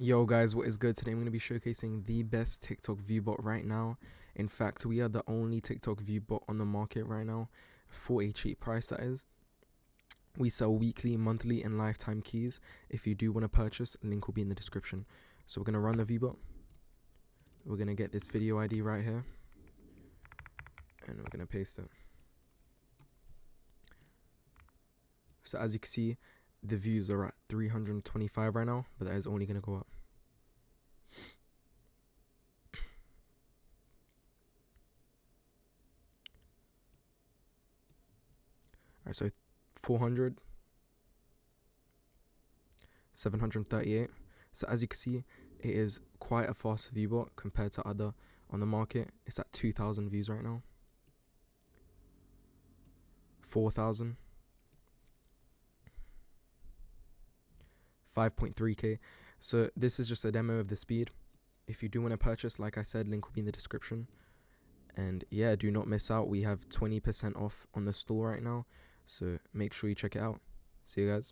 Yo guys, what is good? Today I'm going to be showcasing the best TikTok view bot right now. In fact, we are the only TikTok view bot on the market right now for a cheap price, that is. We sell weekly, monthly, and lifetime keys. If you do want to purchase, link will be in the description. So we're going to run the view bot. We're going to get this video ID right here. And we're going to paste it. So as you can see, the views are at 325 right now, but that is only going to go up. Alright, so 400, 738. So as you can see, it is quite a fast view bot compared to other on the market. It's at 2,000 views right now. 4,000. 5.3k. So this is just a demo of the speed. If you do want to purchase, like I said, link will be in the description. And yeah, do not miss out. We have 20% off on the store right now. So make sure you check it out. See you guys.